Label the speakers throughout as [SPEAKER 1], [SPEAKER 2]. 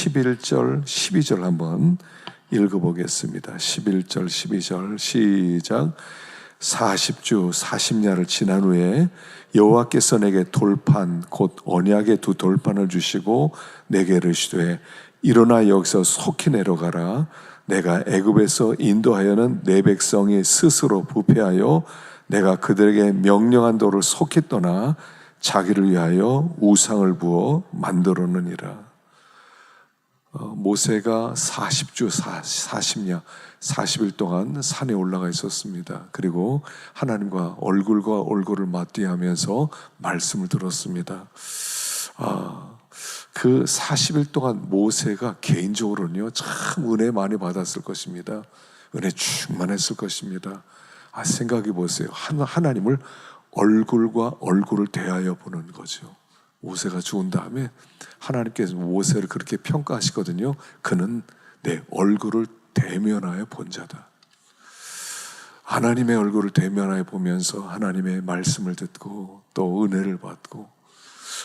[SPEAKER 1] 11절, 12절 한번 읽어보겠습니다. 11절, 12절 시작. 40주 40야를 지난 후에 여호와께서 내게 돌판 곧 언약의 두 돌판을 주시고 내게 이르시되 일어나 여기서 속히 내려가라. 내가 애굽에서 인도하여는 내 백성이 스스로 부패하여 내가 그들에게 명령한 도를 속히 떠나 자기를 위하여 우상을 부어 만들었느니라. 모세가 40주 40야 40일 동안 산에 올라가 있었습니다. 그리고 하나님과 얼굴과 얼굴을 맞대하면서 말씀을 들었습니다. 그 40일 동안 모세가 개인적으로는요 참 은혜 많이 받았을 것입니다. 은혜 충만했을 것입니다. 생각해 보세요. 하나님을 얼굴과 얼굴을 대하여 보는 거죠. 모세가 죽은 다음에 하나님께서 모세를 그렇게 평가하시거든요. 그는 내 얼굴을 대면하여 본 자다. 하나님의 얼굴을 대면하여 보면서 하나님의 말씀을 듣고 또 은혜를 받고,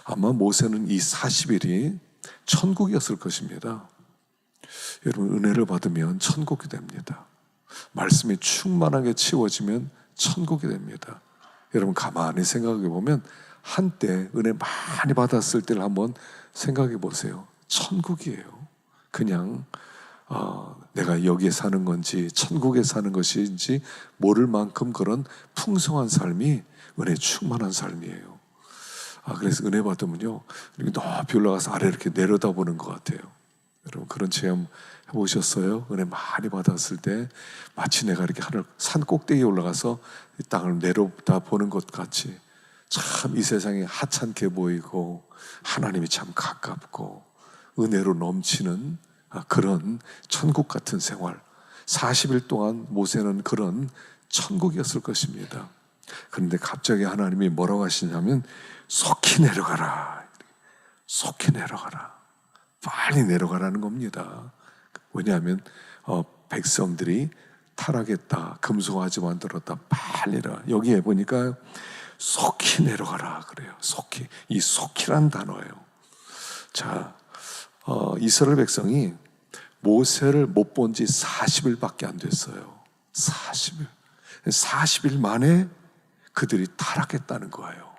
[SPEAKER 1] 아마 모세는 이 40일이 천국이었을 것입니다. 여러분, 은혜를 받으면 천국이 됩니다. 말씀이 충만하게 채워지면 천국이 됩니다. 여러분, 가만히 생각해 보면 한때 은혜 많이 받았을 때를 한번 생각해 보세요. 천국이에요. 그냥 내가 여기에 사는 건지 천국에 사는 것인지 모를 만큼 그런 풍성한 삶이 은혜 충만한 삶이에요. 그래서 은혜 받으면요 이렇게 높이 올라가서 아래 이렇게 내려다보는 것 같아요. 여러분, 그런 체험 해보셨어요? 은혜 많이 받았을 때 마치 내가 이렇게 하늘 산 꼭대기에 올라가서 이 땅을 내려다보는 것 같이 참 이 세상이 하찮게 보이고 하나님이 참 가깝고 은혜로 넘치는 그런 천국 같은 생활, 40일 동안 모세는 그런 천국이었을 것입니다. 그런데 갑자기 하나님이 뭐라고 하시냐면 속히 내려가라, 속히 내려가라, 빨리 내려가라는 겁니다. 왜냐하면 백성들이 타락했다, 금송아지 만들었다, 빨리 내려가. 여기에 보니까 속히 내려가라 그래요. 속히. 이 속히란 단어예요. 자, 이스라엘 백성이 모세를 못 본 지 40일밖에 안 됐어요. 40일. 40일 만에 그들이 타락했다는 거예요.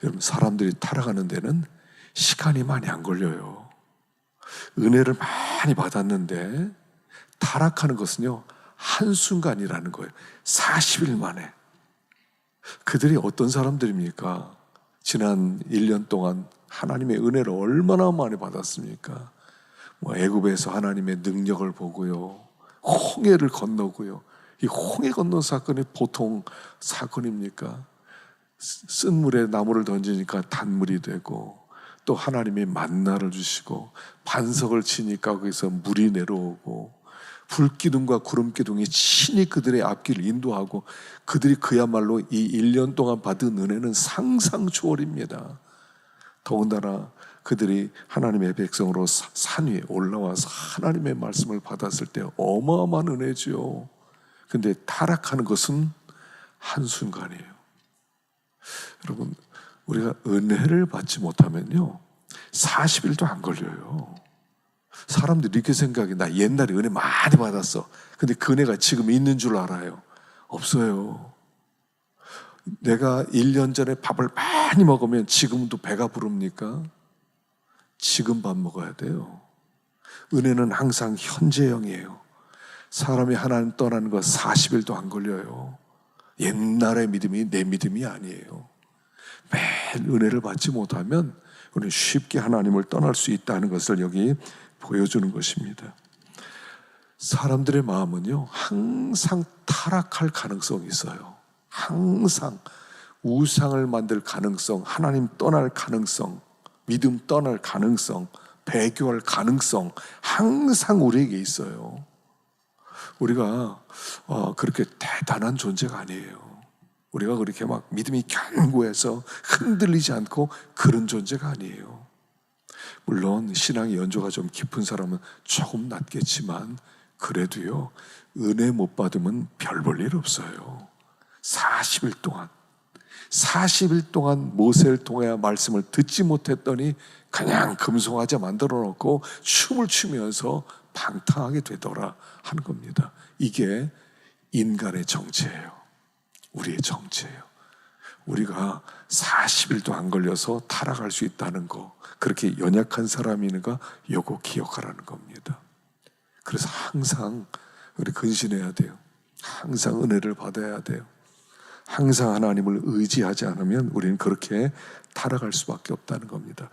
[SPEAKER 1] 여러분, 사람들이 타락하는 데는 시간이 많이 안 걸려요. 은혜를 많이 받았는데 타락하는 것은요 한순간이라는 거예요. 40일 만에. 그들이 어떤 사람들입니까? 지난 1년 동안 하나님의 은혜를 얼마나 많이 받았습니까? 애굽에서 하나님의 능력을 보고요, 홍해를 건너고요. 이 홍해 건너 사건이 보통 사건입니까? 쓴 물에 나무를 던지니까 단물이 되고, 또 하나님이 만나를 주시고 반석을 치니까 거기서 물이 내려오고, 불기둥과 구름기둥이 친히 그들의 앞길을 인도하고, 그들이 그야말로 이 1년 동안 받은 은혜는 상상 초월입니다. 더군다나 그들이 하나님의 백성으로 산 위에 올라와서 하나님의 말씀을 받았을 때 어마어마한 은혜죠. 근데 타락하는 것은 한순간이에요. 여러분, 우리가 은혜를 받지 못하면요 40일도 안 걸려요. 사람들이 이렇게 생각해. 나 옛날에 은혜 많이 받았어. 근데 그 은혜가 지금 있는 줄 알아요? 없어요. 내가 1년 전에 밥을 많이 먹으면 지금도 배가 부릅니까? 지금 밥 먹어야 돼요. 은혜는 항상 현재형이에요. 사람이 하나님 떠나는 거 40일도 안 걸려요. 옛날의 믿음이 내 믿음이 아니에요. 매일 은혜를 받지 못하면 우리는 쉽게 하나님을 떠날 수 있다는 것을 여기 보여주는 것입니다. 사람들의 마음은요 항상 타락할 가능성이 있어요. 항상 우상을 만들 가능성, 하나님 떠날 가능성, 믿음 떠날 가능성, 배교할 가능성 항상 우리에게 있어요. 우리가 그렇게 대단한 존재가 아니에요. 우리가 그렇게 막 믿음이 견고해서 흔들리지 않고 그런 존재가 아니에요. 물론 신앙의 연조가 좀 깊은 사람은 조금 낫겠지만 그래도요 은혜 못 받으면 별 볼 일 없어요. 40일 동안 40일 동안 모세를 통해 말씀을 듣지 못했더니 그냥 금송아지 만들어 놓고 춤을 추면서 방탕하게 되더라 하는 겁니다. 이게 인간의 정체예요. 우리의 정체예요. 우리가 40일도 안 걸려서 타락할 수 있다는 거, 그렇게 연약한 사람이니까 요거 기억하라는 겁니다. 그래서 항상 우리 근신해야 돼요. 항상 은혜를 받아야 돼요. 항상 하나님을 의지하지 않으면 우리는 그렇게 타락할 수밖에 없다는 겁니다.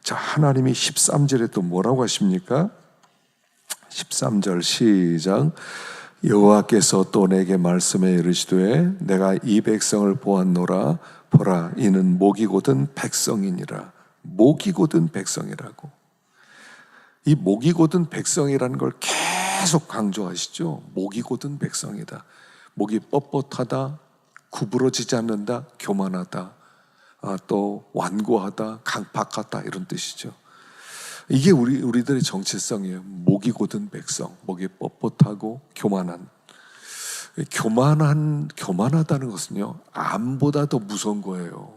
[SPEAKER 1] 자, 하나님이 13절에 또 뭐라고 하십니까? 13절 시작. 여호와께서 또 내게 말씀해 이르시되 내가 이 백성을 보았노라. 보라, 이는 목이 곧은 백성이니라. 목이 곧은 백성이라고. 이 목이 곧은 백성이라는 걸 계속 강조하시죠. 목이 곧은 백성이다. 목이 뻣뻣하다, 구부러지지 않는다, 교만하다, 또 완고하다, 강팍하다, 이런 뜻이죠. 이게 우리들의 정체성이에요. 목이 곧은 백성, 목이 뻣뻣하고 교만하다는 것은요, 암보다 더 무서운 거예요.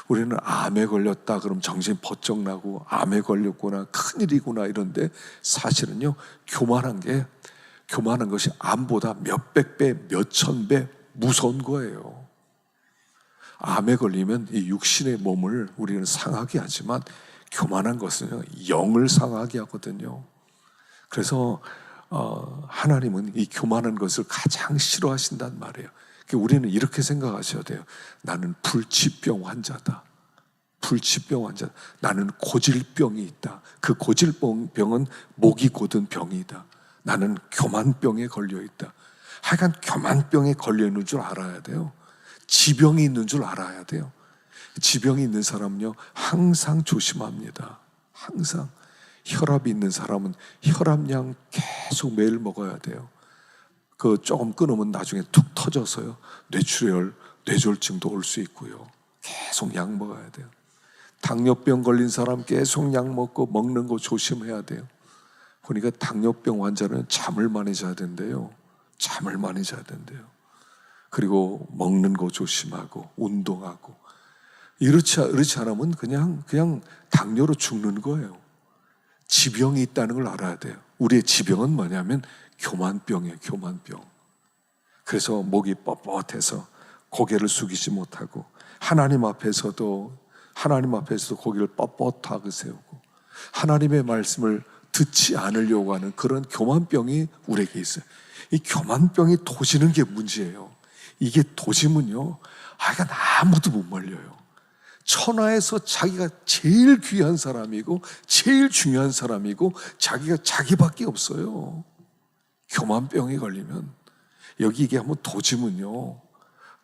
[SPEAKER 1] 우리는 암에 걸렸다 그럼 정신 번쩍 나고 암에 걸렸구나, 큰일이구나 이런데 사실은요, 교만한 것이 암보다 몇백 배, 몇천 배 무서운 거예요. 암에 걸리면 이 육신의 몸을 우리는 상하게 하지만 교만한 것은요, 영을 상하게 하거든요. 그래서 하나님은 이 교만한 것을 가장 싫어하신단 말이에요. 우리는 이렇게 생각하셔야 돼요. 나는 불치병 환자다. 불치병 환자. 나는 고질병이 있다. 그 고질병은 목이 곧은 병이다. 나는 교만병에 걸려 있다. 하여간 교만병에 걸려 있는 줄 알아야 돼요. 지병이 있는 줄 알아야 돼요. 지병이 있는 사람은요, 항상 조심합니다. 항상. 혈압이 있는 사람은 혈압약 계속 매일 먹어야 돼요. 그 조금 끊으면 나중에 툭 터져서요, 뇌출혈, 뇌졸중도 올 수 있고요. 계속 약 먹어야 돼요. 당뇨병 걸린 사람 계속 약 먹는 거 조심해야 돼요. 그러니까 당뇨병 환자는 잠을 많이 자야 된대요. 잠을 많이 자야 된대요. 그리고 먹는 거 조심하고 운동하고. 이렇지 않으면 그냥 당뇨로 죽는 거예요. 지병이 있다는 걸 알아야 돼요. 우리의 지병은 뭐냐면 교만병이에요. 교만병. 그래서 목이 뻣뻣해서 고개를 숙이지 못하고 하나님 앞에서도 고개를 뻣뻣하게 세우고 하나님의 말씀을 듣지 않으려고 하는 그런 교만병이 우리에게 있어요. 이 교만병이 도지는 게 문제예요. 이게 도지면요, 이건 아무도 못 말려요. 천하에서 자기가 제일 귀한 사람이고 제일 중요한 사람이고 자기가 자기밖에 없어요. 교만병에 걸리면 여기 이게 한번 도지면요,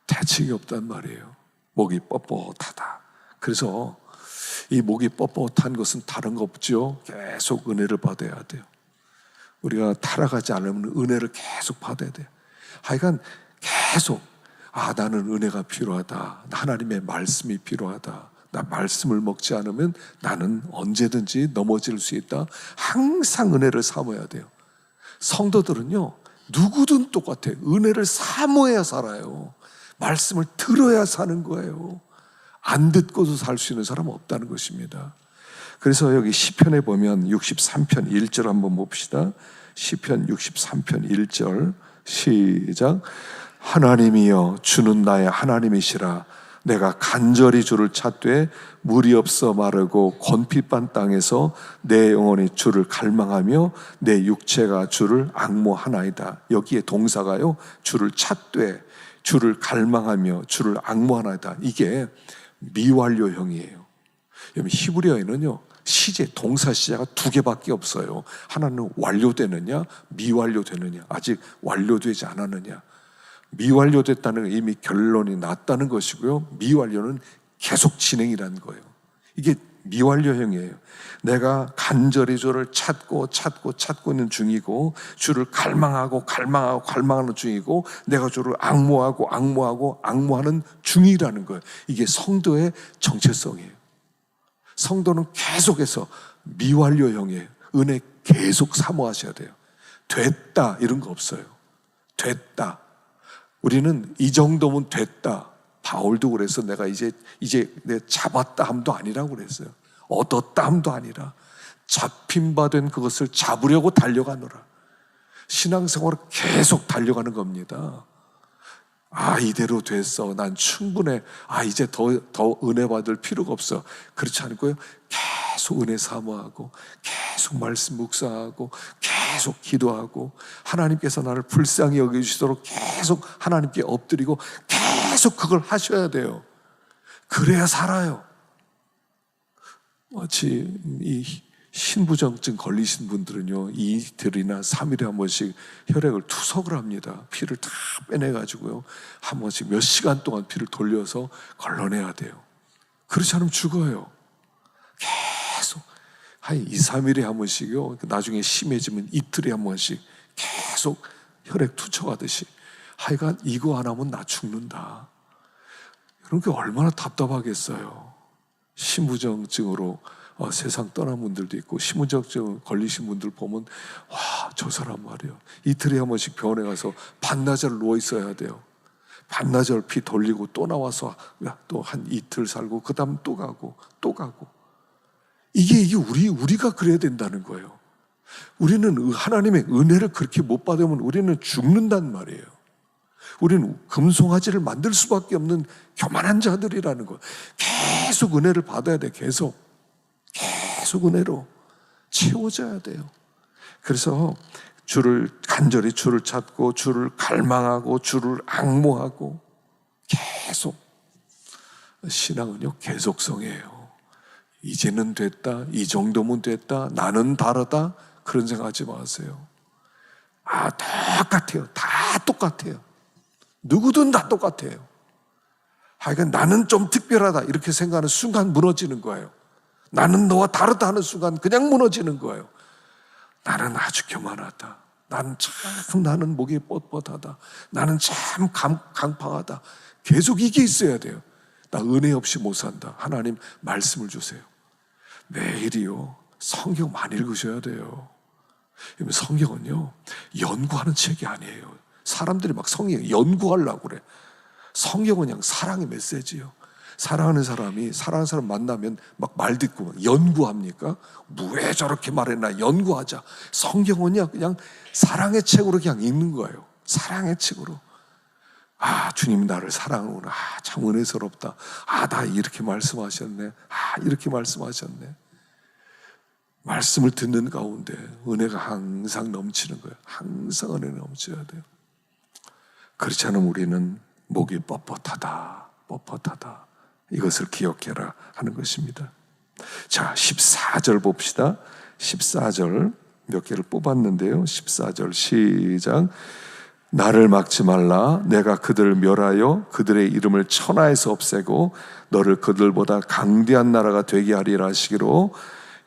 [SPEAKER 1] 대책이 없단 말이에요. 목이 뻣뻣하다. 그래서 이 목이 뻣뻣한 것은 다른 거 없죠. 계속 은혜를 받아야 돼요. 우리가 타락하지 않으면 은혜를 계속 받아야 돼요. 하여간 계속 나는 은혜가 필요하다. 하나님의 말씀이 필요하다. 나 말씀을 먹지 않으면 나는 언제든지 넘어질 수 있다. 항상 은혜를 사모해야 돼요. 성도들은요, 누구든 똑같아요. 은혜를 사모해야 살아요. 말씀을 들어야 사는 거예요. 안 듣고도 살 수 있는 사람은 없다는 것입니다. 그래서 여기 시편에 보면 63편 1절 한번 봅시다. 시편 63편 1절 시작. 하나님이여, 주는 나의 하나님이시라. 내가 간절히 주를 찾되 물이 없어 마르고 권핍한 땅에서 내 영혼이 주를 갈망하며 내 육체가 주를 앙모하나이다. 여기에 동사가요, 주를 찾되, 주를 갈망하며 주를 앙모하나이다. 이게 미완료형이에요. 히브리어에는요, 시제, 동사 시제가 두 개밖에 없어요. 하나는 완료되느냐, 미완료되느냐, 아직 완료되지 않았느냐. 미완료됐다는 건 이미 결론이 났다는 것이고요, 미완료는 계속 진행이라는 거예요. 이게 미완료형이에요. 내가 간절히 주를 찾고 있는 중이고, 주를 갈망하는 중이고, 내가 주를 앙모하는 중이라는 거예요. 이게 성도의 정체성이에요. 성도는 계속해서 미완료형이에요. 은혜 계속 사모하셔야 돼요. 됐다 이런 거 없어요. 됐다. 우리는 이 정도면 됐다, 바울도 그래서 내가 이제 내 잡았다 함도 아니라고 그랬어요. 얻었다 함도 아니라 잡힌 바 된 그것을 잡으려고 달려가노라. 신앙생활을 계속 달려가는 겁니다. 이대로 됐어. 난 충분해. 이제 더 은혜 받을 필요가 없어. 그렇지 않고요. 계속 은혜 사모하고, 계속 말씀 묵상하고, 계속 기도하고, 하나님께서 나를 불쌍히 여겨주시도록 계속 하나님께 엎드리고, 계속 그걸 하셔야 돼요. 그래야 살아요. 마치 이 신부전증 걸리신 분들은요, 이틀이나 3일에 한 번씩 혈액을 투석을 합니다. 피를 다 빼내가지고요, 한 번씩 몇 시간 동안 피를 돌려서 걸러내야 돼요. 그렇지 않으면 죽어요. 계속 한 2, 3일에 한 번씩요, 나중에 심해지면 이틀에 한 번씩 계속 혈액 투척하듯이. 하여간 이거 안 하면 나 죽는다. 여러분, 그게 얼마나 답답하겠어요. 신부전증으로 세상 떠난 분들도 있고, 신부전증 걸리신 분들 보면 저 사람 말이에요, 이틀에 한 번씩 병원에 가서 반나절 누워 있어야 돼요. 반나절 피 돌리고 또 나와서 또 한 이틀 살고, 그 다음 또 가고 또 가고. 이게 우리가 그래야 된다는 거예요. 우리는 하나님의 은혜를 그렇게 못 받으면 우리는 죽는단 말이에요. 우리는 금송아지를 만들 수밖에 없는 교만한 자들이라는 거예요. 계속 은혜를 받아야 돼. 계속 은혜로 채워져야 돼요. 그래서 간절히 주를 찾고, 주를 갈망하고, 주를 앙모하고, 계속. 신앙은요, 계속성이에요. 이제는 됐다, 이 정도면 됐다, 나는 다르다, 그런 생각하지 마세요. 똑같아요. 다 똑같아요. 누구든 다 똑같아요. 하여간 나는 좀 특별하다 이렇게 생각하는 순간 무너지는 거예요. 나는 너와 다르다 하는 순간 그냥 무너지는 거예요. 나는 아주 교만하다. 나는 목이 뻣뻣하다. 나는 참 강팍하다. 계속 이게 있어야 돼요. 나 은혜 없이 못 산다. 하나님 말씀을 주세요. 매일이요, 성경 많이 읽으셔야 돼요. 성경은요, 연구하는 책이 아니에요. 사람들이 막 성경 연구하려고 그래. 성경은 그냥 사랑의 메시지예요. 사랑하는 사람 만나면 막 말 듣고 막 연구합니까? 왜 저렇게 말했나 연구하자. 성경은요, 그냥 사랑의 책으로 그냥 읽는 거예요. 사랑의 책으로. 주님 나를 사랑하는구나. 참 은혜스럽다. 나 이렇게 말씀하셨네. 이렇게 말씀하셨네. 말씀을 듣는 가운데 은혜가 항상 넘치는 거예요. 항상 은혜가 넘쳐야 돼요. 그렇지 않으면 우리는 목이 뻣뻣하다. 이것을 기억해라 하는 것입니다. 자, 14절 봅시다. 14절 몇 개를 뽑았는데요. 14절 시작. 나를 막지 말라. 내가 그들을 멸하여 그들의 이름을 천하에서 없애고 너를 그들보다 강대한 나라가 되게 하리라 하시기로,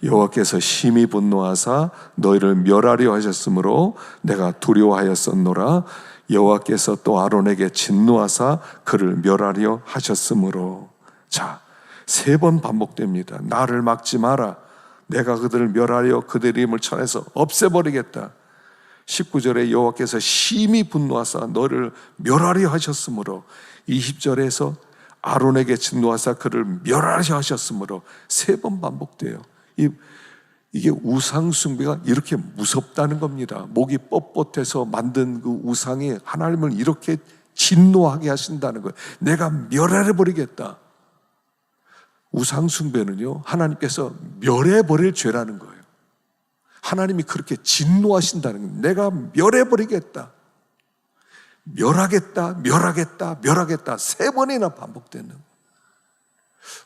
[SPEAKER 1] 여호와께서 심히 분노하사 너희를 멸하려 하셨으므로 내가 두려워하였었노라. 여호와께서 또 아론에게 진노하사 그를 멸하려 하셨으므로. 자, 3번 반복됩니다. 나를 막지 마라. 내가 그들을 멸하려 그들의 이름을 천에서 없애버리겠다. 19절에 여호와께서 심히 분노하사 너를 멸하려 하셨으므로. 20절에서 아론에게 진노하사 그를 멸하려 하셨으므로. 3번 반복돼요. 이게 우상숭배가 이렇게 무섭다는 겁니다. 목이 뻣뻣해서 만든 그 우상이 하나님을 이렇게 진노하게 하신다는 거예요. 내가 멸해버리겠다. 우상숭배는요, 하나님께서 멸해버릴 죄라는 거예요. 하나님이 그렇게 진노하신다는 거예요. 내가 멸해버리겠다. 멸하겠다. 3번이나 반복되는 거예요.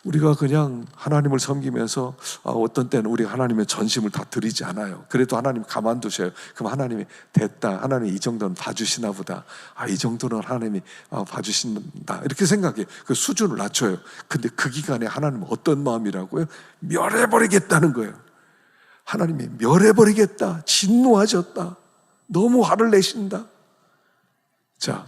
[SPEAKER 1] 우리가 그냥 하나님을 섬기면서 어떤 때는 우리가 하나님의 전심을 다 드리지 않아요. 그래도 하나님 가만두셔요. 그럼 하나님이 됐다, 하나님이 이 정도는 봐주시나 보다, 이 정도는 하나님이 봐주신다, 이렇게 생각해요. 그 수준을 낮춰요. 근데 그 기간에 하나님은 어떤 마음이라고요? 멸해버리겠다는 거예요. 하나님이 멸해버리겠다, 진노하셨다, 너무 화를 내신다. 자,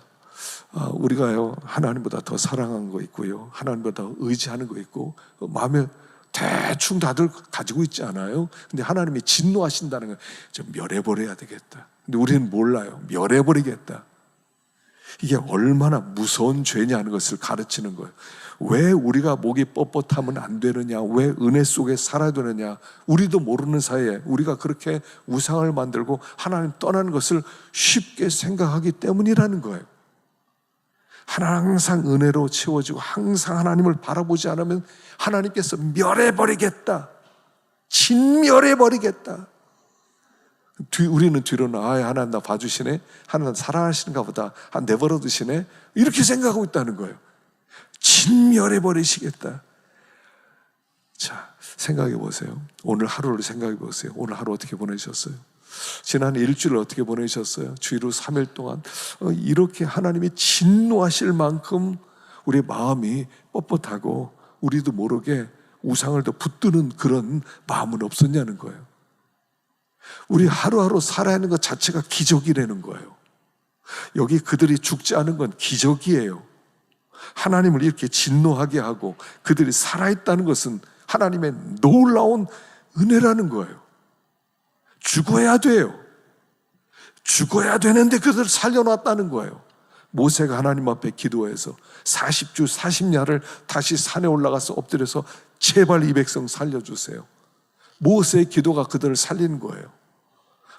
[SPEAKER 1] 우리가요, 하나님보다 더 사랑하는 거 있고요, 하나님보다 더 의지하는 거 있고, 마음에 대충 다들 가지고 있지 않아요? 근데 하나님이 진노하신다는 걸 좀 멸해버려야 되겠다. 근데 우리는 몰라요. 멸해버리겠다. 이게 얼마나 무서운 죄냐는 것을 가르치는 거예요. 왜 우리가 목이 뻣뻣하면 안 되느냐, 왜 은혜 속에 살아야 되느냐, 우리도 모르는 사이에 우리가 그렇게 우상을 만들고 하나님 떠나는 것을 쉽게 생각하기 때문이라는 거예요. 항상 은혜로 채워지고 항상 하나님을 바라보지 않으면 하나님께서 멸해버리겠다, 진멸해버리겠다. 우리는 뒤로는 하나님 나 봐주시네, 하나님 사랑하시는가 보다, 내버려 두시네, 이렇게 생각하고 있다는 거예요. 진멸해버리시겠다. 자, 생각해 보세요. 오늘 하루를 생각해 보세요. 오늘 하루 어떻게 보내셨어요? 지난 일주일을 어떻게 보내셨어요? 주일로 3일 동안 이렇게 하나님이 진노하실 만큼 우리 마음이 뻣뻣하고 우리도 모르게 우상을 더 붙드는 그런 마음은 없었냐는 거예요. 우리 하루하루 살아야 하는 것 자체가 기적이라는 거예요. 여기 그들이 죽지 않은 건 기적이에요. 하나님을 이렇게 진노하게 하고 그들이 살아있다는 것은 하나님의 놀라운 은혜라는 거예요. 죽어야 돼요. 죽어야 되는데 그들을 살려놨다는 거예요. 모세가 하나님 앞에 기도해서 40주 40야를 다시 산에 올라가서 엎드려서 제발 이 백성 살려주세요. 모세의 기도가 그들을 살리는 거예요.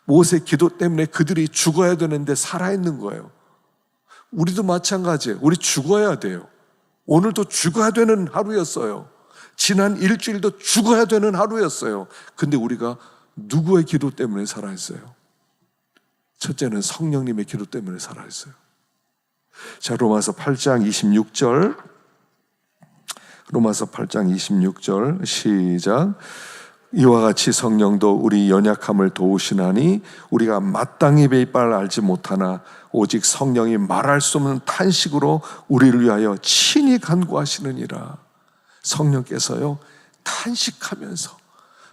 [SPEAKER 1] 모세의 기도 때문에 그들이 죽어야 되는데 살아있는 거예요. 우리도 마찬가지예요. 우리 죽어야 돼요. 오늘도 죽어야 되는 하루였어요. 지난 일주일도 죽어야 되는 하루였어요. 근데 우리가 누구의 기도 때문에 살아있어요? 첫째는 성령님의 기도 때문에 살아있어요. 자, 로마서 8장 26절, 로마서 8장 26절 시작. 이와 같이 성령도 우리 연약함을 도우시나니 우리가 마땅히 배일 바를 알지 못하나 오직 성령이 말할 수 없는 탄식으로 우리를 위하여 친히 간구하시느니라. 성령께서요, 탄식하면서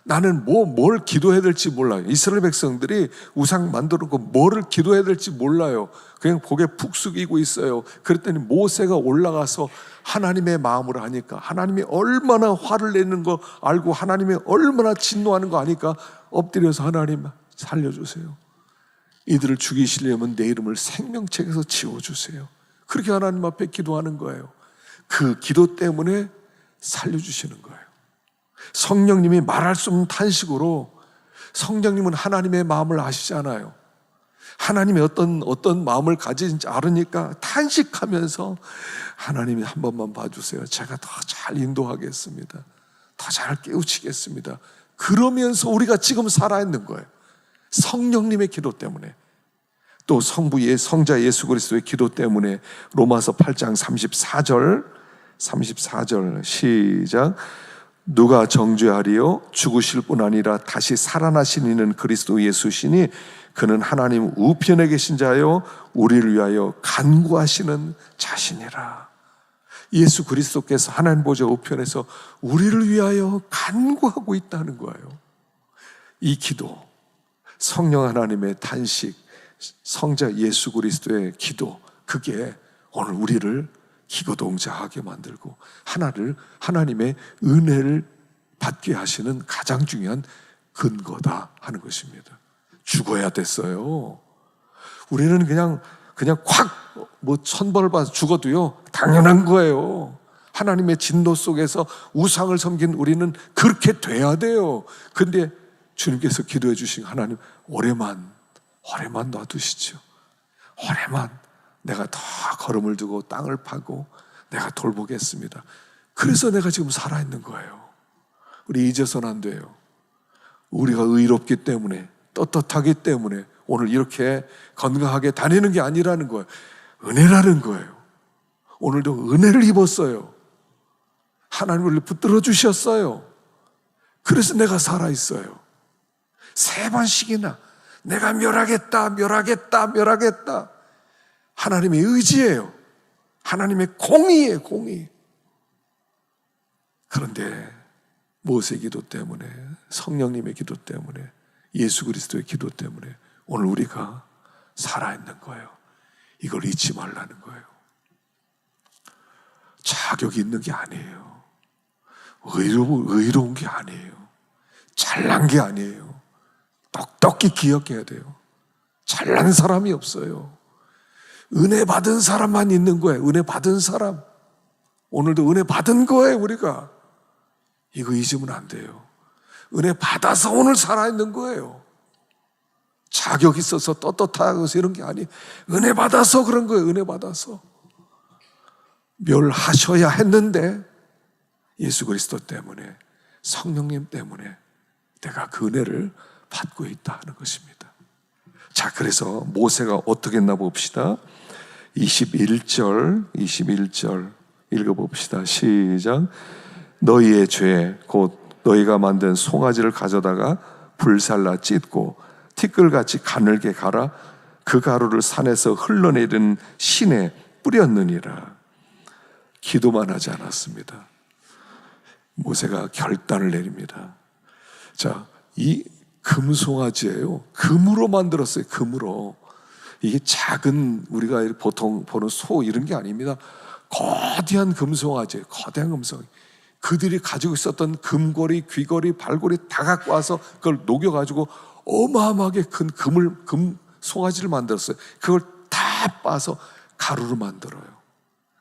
[SPEAKER 1] 나는 뭘 기도해야 될지 몰라요. 이스라엘 백성들이 우상 만들었고 뭐를 기도해야 될지 몰라요. 그냥 고개 푹 숙이고 있어요. 그랬더니 모세가 올라가서 하나님의 마음으로 하니까 하나님이 얼마나 화를 내는 거 알고 하나님이 얼마나 진노하는 거 아니까 엎드려서 하나님 살려주세요. 이들을 죽이시려면 내 이름을 생명책에서 지워주세요. 그렇게 하나님 앞에 기도하는 거예요. 그 기도 때문에 살려주시는 거예요. 성령님이 말할 수 없는 탄식으로, 성령님은 하나님의 마음을 아시잖아요. 하나님이 어떤 마음을 가지는지 알으니까 탄식하면서 하나님이 한 번만 봐주세요. 제가 더 잘 인도하겠습니다. 더 잘 깨우치겠습니다. 그러면서 우리가 지금 살아있는 거예요. 성령님의 기도 때문에, 또 성부의 성자 예수 그리스도의 기도 때문에. 로마서 8장 34절 시작. 누가 정죄하리요? 죽으실 뿐 아니라 다시 살아나신 이는 그리스도 예수시니 그는 하나님 우편에 계신 자요 우리를 위하여 간구하시는 자신이라. 예수 그리스도께서 하나님 보좌 우편에서 우리를 위하여 간구하고 있다는 거예요. 이 기도, 성령 하나님의 탄식, 성자 예수 그리스도의 기도, 그게 오늘 우리를 기고동자하게 만들고 하나님의 은혜를 받게 하시는 가장 중요한 근거다 하는 것입니다. 죽어야 됐어요. 우리는 그냥 천벌을 받아 죽어도요 당연한 거예요. 하나님의 진노 속에서 우상을 섬긴 우리는 그렇게 돼야 돼요. 근데 주님께서 기도해 주신 하나님, 오래만 놔두시죠. 오래만 내가 더 걸음을 두고 땅을 파고 내가 돌보겠습니다. 그래서 내가 지금 살아있는 거예요. 우리 잊어서는 안 돼요. 우리가 의롭기 때문에, 떳떳하기 때문에 오늘 이렇게 건강하게 다니는 게 아니라는 거예요. 은혜라는 거예요. 오늘도 은혜를 입었어요. 하나님 우리를 붙들어 주셨어요. 그래서 내가 살아있어요. 3번씩이나 내가 멸하겠다. 하나님의 의지예요. 하나님의 공의예요, 공의. 그런데 모세의 기도 때문에, 성령님의 기도 때문에, 예수 그리스도의 기도 때문에 오늘 우리가 살아있는 거예요. 이걸 잊지 말라는 거예요. 자격이 있는 게 아니에요. 의로운 게 아니에요. 잘난 게 아니에요. 똑똑히 기억해야 돼요. 잘난 사람이 없어요. 은혜 받은 사람만 있는 거예요. 은혜 받은 사람. 오늘도 은혜 받은 거예요, 우리가. 이거 잊으면 안 돼요. 은혜 받아서 오늘 살아있는 거예요. 자격 있어서 떳떳하고 이런 게 아니에요. 은혜 받아서 그런 거예요. 은혜 받아서. 멸하셔야 했는데 예수 그리스도 때문에, 성령님 때문에 내가 그 은혜를 받고 있다 하는 것입니다. 자, 그래서 모세가 어떻게 했나 봅시다. 21절 읽어봅시다. 시작. 너희의 죄 곧 너희가 만든 송아지를 가져다가 불살라 찢고 티끌같이 가늘게 갈아 그 가루를 산에서 흘러내리는 신에 뿌렸느니라. 기도만 하지 않았습니다. 모세가 결단을 내립니다. 자, 이 금송아지예요. 금으로 만들었어요. 금으로. 이게 작은 우리가 보통 보는 소 이런 게 아닙니다. 거대한 금송아지예요. 거대한 금송아지. 그들이 가지고 있었던 금고리, 귀고리, 발고리 다 갖고 와서 그걸 녹여가지고 어마어마하게 큰 금송아지를 만들었어요. 그걸 다 빻아서 가루로 만들어요.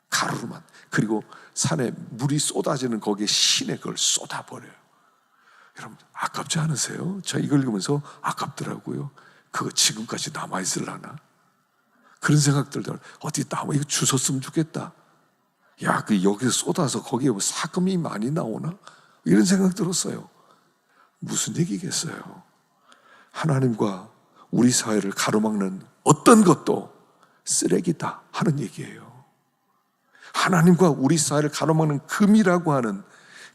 [SPEAKER 1] 가루로만. 그리고 산에 물이 쏟아지는 거기에 신에 그걸 쏟아버려요. 여러분 아깝지 않으세요? 저 이걸 읽으면서 아깝더라고요. 그거 지금까지 남아있을라나? 그런 생각들도 어디 남아 이거 주웠으면 좋겠다. 야, 그 여기서 쏟아서 거기에 뭐 사금이 많이 나오나? 이런 생각 들었어요. 무슨 얘기겠어요? 하나님과 우리 사회를 가로막는 어떤 것도 쓰레기다 하는 얘기예요. 하나님과 우리 사회를 가로막는 금이라고 하는,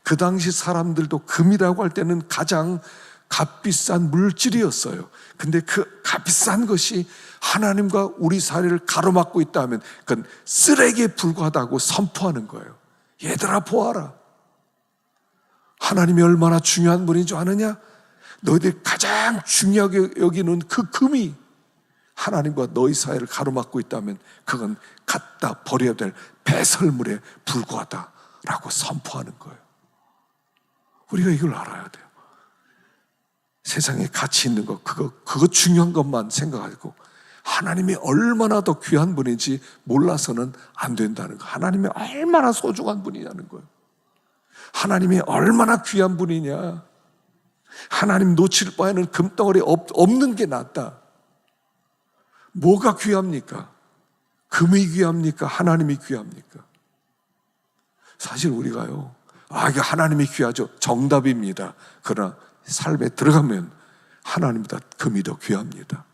[SPEAKER 1] 그 당시 사람들도 금이라고 할 때는 가장 값비싼 물질이었어요. 근데 그 값비싼 것이 하나님과 우리 사회를 가로막고 있다 하면 그건 쓰레기에 불과하다고 선포하는 거예요. 얘들아 보아라. 하나님이 얼마나 중요한 분인 줄 아느냐? 너희들이 가장 중요하게 여기는 그 금이 하나님과 너희 사이를 가로막고 있다면 그건 갖다 버려야 될 배설물에 불과하다라고 선포하는 거예요. 우리가 이걸 알아야 돼요. 세상에 가치 있는 것, 그거 중요한 것만 생각하고 하나님이 얼마나 더 귀한 분인지 몰라서는 안 된다는 거. 하나님이 얼마나 소중한 분이냐는 거예요. 하나님이 얼마나 귀한 분이냐. 하나님 놓칠 바에는 금덩어리 없는 게 낫다. 뭐가 귀합니까? 금이 귀합니까? 하나님이 귀합니까? 사실 우리가요, 이거 하나님이 귀하죠. 정답입니다. 그러나 삶에 들어가면 하나님보다 금이 더 귀합니다.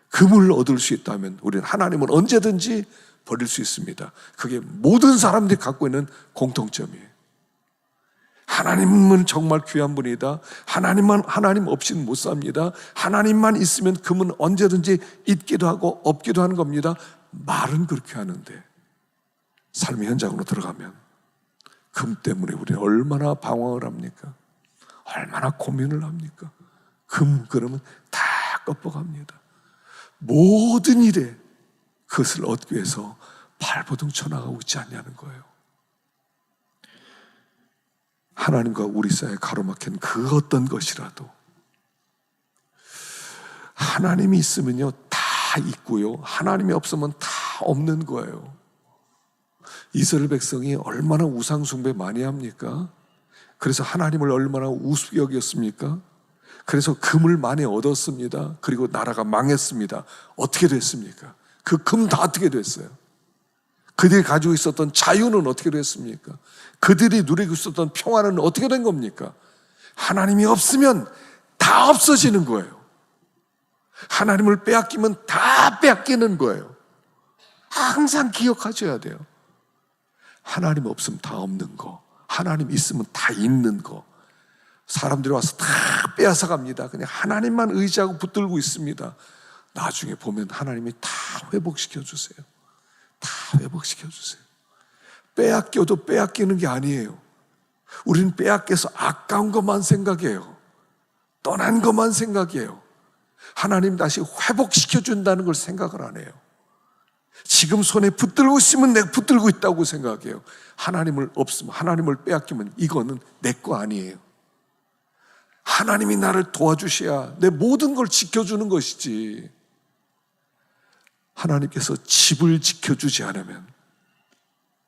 [SPEAKER 1] 금을 얻을 수 있다면 우리는 하나님은 언제든지 버릴 수 있습니다. 그게 모든 사람들이 갖고 있는 공통점이에요. 하나님은 정말 귀한 분이다. 하나님 없이는 못 삽니다. 하나님만 있으면 금은 언제든지 있기도 하고 없기도 하는 겁니다. 말은 그렇게 하는데 삶의 현장으로 들어가면 금 때문에 우리는 얼마나 방황을 합니까? 얼마나 고민을 합니까? 금 그러면 다 꺾어갑니다. 모든 일에 그것을 얻기 위해서 발버둥 쳐나가고 있지 않냐는 거예요. 하나님과 우리 사이에 가로막힌 그 어떤 것이라도 하나님이 있으면요 다 있고요, 하나님이 없으면 다 없는 거예요. 이스라엘 백성이 얼마나 우상 숭배 많이 합니까? 그래서 하나님을 얼마나 우습게 여겼습니까? 그래서 금을 많이 얻었습니다. 그리고 나라가 망했습니다. 어떻게 됐습니까? 그 금 다 어떻게 됐어요? 그들이 가지고 있었던 자유는 어떻게 됐습니까? 그들이 누리고 있었던 평화는 어떻게 된 겁니까? 하나님이 없으면 다 없어지는 거예요. 하나님을 빼앗기면 다 빼앗기는 거예요. 항상 기억하셔야 돼요. 하나님 없으면 다 없는 거, 하나님 있으면 다 있는 거. 사람들이 와서 다 빼앗아 갑니다. 그냥 하나님만 의지하고 붙들고 있습니다. 나중에 보면 하나님이 다 회복시켜 주세요. 다 회복시켜 주세요. 빼앗겨도 빼앗기는 게 아니에요. 우리는 빼앗겨서 아까운 것만 생각해요. 떠난 것만 생각해요. 하나님 다시 회복시켜 준다는 걸 생각을 안 해요. 지금 손에 붙들고 있으면 내가 붙들고 있다고 생각해요. 하나님을 없으면, 하나님을 빼앗기면 이거는 내 거 아니에요. 하나님이 나를 도와주셔야 내 모든 걸 지켜주는 것이지. 하나님께서 집을 지켜주지 않으면,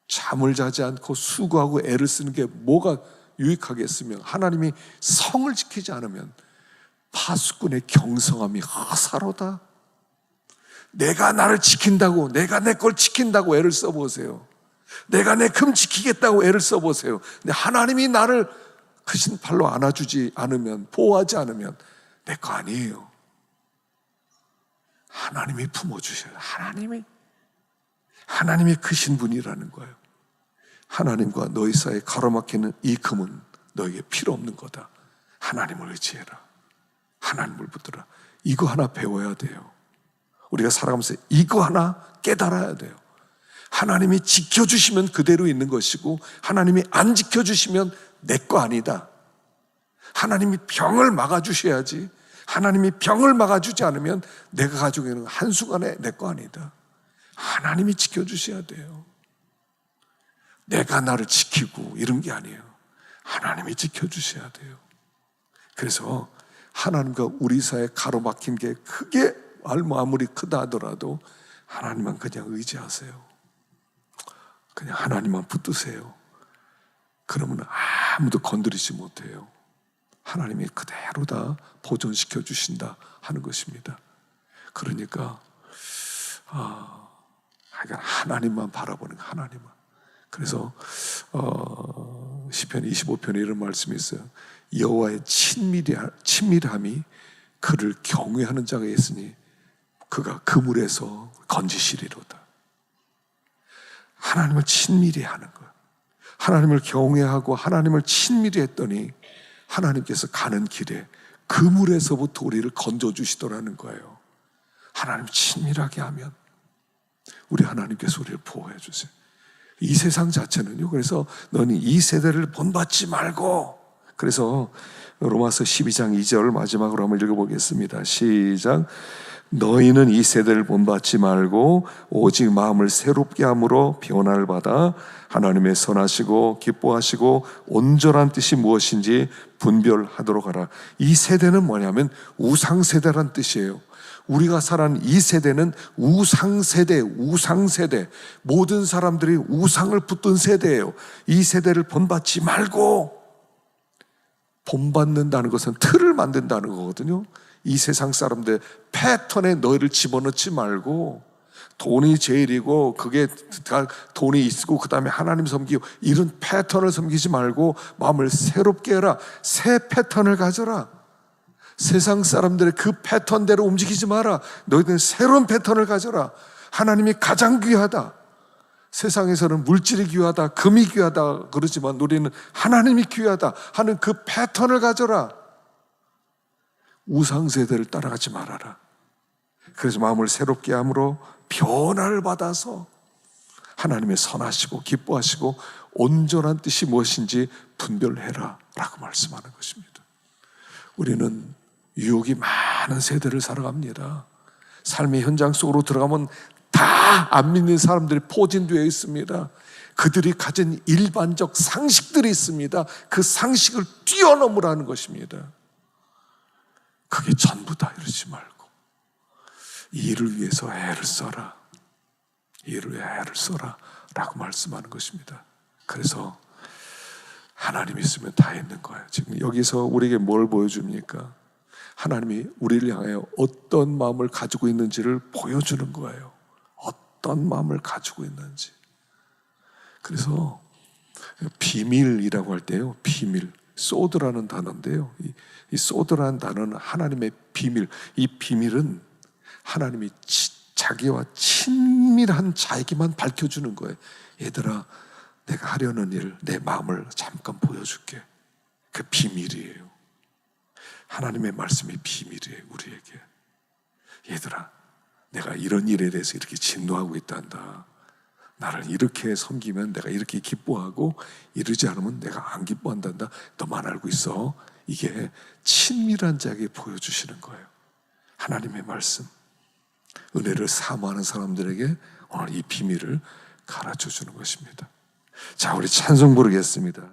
[SPEAKER 1] 잠을 자지 않고 수고하고 애를 쓰는 게 뭐가 유익하겠으며, 하나님이 성을 지키지 않으면 파수꾼의 경성함이 허사로다. 내가 나를 지킨다고, 내가 내 걸 지킨다고 애를 써보세요. 내가 내 금 지키겠다고 애를 써보세요. 근데 하나님이 나를 크신 팔로 안아주지 않으면, 보호하지 않으면 내 거 아니에요. 하나님이 품어주셔요. 하나님이 크신 분이라는 거예요. 하나님과 너희 사이에 가로막히는 이 금은 너에게 필요 없는 거다. 하나님을 의지해라. 하나님을 붙들어라. 이거 하나 배워야 돼요. 우리가 살아가면서 이거 하나 깨달아야 돼요. 하나님이 지켜주시면 그대로 있는 것이고, 하나님이 안 지켜주시면 내 거 아니다. 하나님이 병을 막아주셔야지, 하나님이 병을 막아주지 않으면 내가 가지고 있는 한순간에 내 거 아니다. 하나님이 지켜주셔야 돼요. 내가 나를 지키고 이런 게 아니에요. 하나님이 지켜주셔야 돼요. 그래서 하나님과 우리 사이에 가로막힌 게 크게 아무리 크다 하더라도 하나님만 그냥 의지하세요. 그냥 하나님만 붙드세요. 그러면 아무도 건드리지 못해요. 하나님이 그대로 다 보존시켜 주신다 하는 것입니다. 그러니까 하나님만 바라보는 거예요. 하나님만. 그래서 시편 25편에 이런 말씀이 있어요. 여호와의 친밀함이 그를 경외하는 자가 있으니 그가 그물에서 건지시리로다. 하나님을 친밀히 하는 거예요. 하나님을 경외하고 하나님을 친밀히 했더니 하나님께서 가는 길에 그물에서부터 우리를 건져주시더라는 거예요. 하나님 친밀하게 하면 우리 하나님께서 우리를 보호해 주세요. 이 세상 자체는요, 그래서 너는 이 세대를 본받지 말고, 그래서 로마서 12장 2절 마지막으로 한번 읽어보겠습니다. 시작. 너희는 이 세대를 본받지 말고 오직 마음을 새롭게 함으로 변화를 받아 하나님의 선하시고 기뻐하시고 온전한 뜻이 무엇인지 분별하도록 하라. 이 세대는 뭐냐면 우상세대란 뜻이에요. 우리가 살아가는 이 세대는 우상세대. 모든 사람들이 우상을 붙든 세대예요. 이 세대를 본받지 말고, 본받는다는 것은 틀을 만든다는 거거든요. 이 세상 사람들 패턴에 너희를 집어넣지 말고, 돈이 제일이고 그게 돈이 있고 그 다음에 하나님 섬기고 이런 패턴을 섬기지 말고 마음을 새롭게 해라. 새 패턴을 가져라. 세상 사람들의 그 패턴대로 움직이지 마라. 너희들은 새로운 패턴을 가져라. 하나님이 가장 귀하다. 세상에서는 물질이 귀하다, 금이 귀하다 그러지만 우리는 하나님이 귀하다 하는 그 패턴을 가져라. 우상세대를 따라가지 말아라. 그래서 마음을 새롭게 함으로 변화를 받아서 하나님의 선하시고 기뻐하시고 온전한 뜻이 무엇인지 분별해라 라고 말씀하는 것입니다. 우리는 유혹이 많은 세대를 살아갑니다. 삶의 현장 속으로 들어가면 다 안 믿는 사람들이 포진되어 있습니다. 그들이 가진 일반적 상식들이 있습니다. 그 상식을 뛰어넘으라는 것입니다. 그게 전부다 이러지 말고 이 일을 위해서 애를 써라. 이 일을 위해 애를 써라 라고 말씀하는 것입니다. 그래서 하나님 있으면 다 있는 거예요. 지금 여기서 우리에게 뭘 보여줍니까? 하나님이 우리를 향하여 어떤 마음을 가지고 있는지를 보여주는 거예요. 어떤 마음을 가지고 있는지. 그래서 비밀이라고 할 때요, 비밀, 소드라는 단어인데요, 이 소드라는 단어는 하나님의 비밀. 이 비밀은 하나님이 자기와 친밀한 자에게만 밝혀주는 거예요. 얘들아, 내가 하려는 일, 내 마음을 잠깐 보여줄게. 그 비밀이에요. 하나님의 말씀이 비밀이에요, 우리에게. 얘들아, 내가 이런 일에 대해서 이렇게 진노하고 있단다. 나를 이렇게 섬기면 내가 이렇게 기뻐하고 이러지 않으면 내가 안 기뻐한단다. 너만 알고 있어. 이게 친밀한 자에게 보여주시는 거예요. 하나님의 말씀. 은혜를 사모하는 사람들에게 오늘 이 비밀을 가르쳐 주는 것입니다. 자, 우리 찬송 부르겠습니다.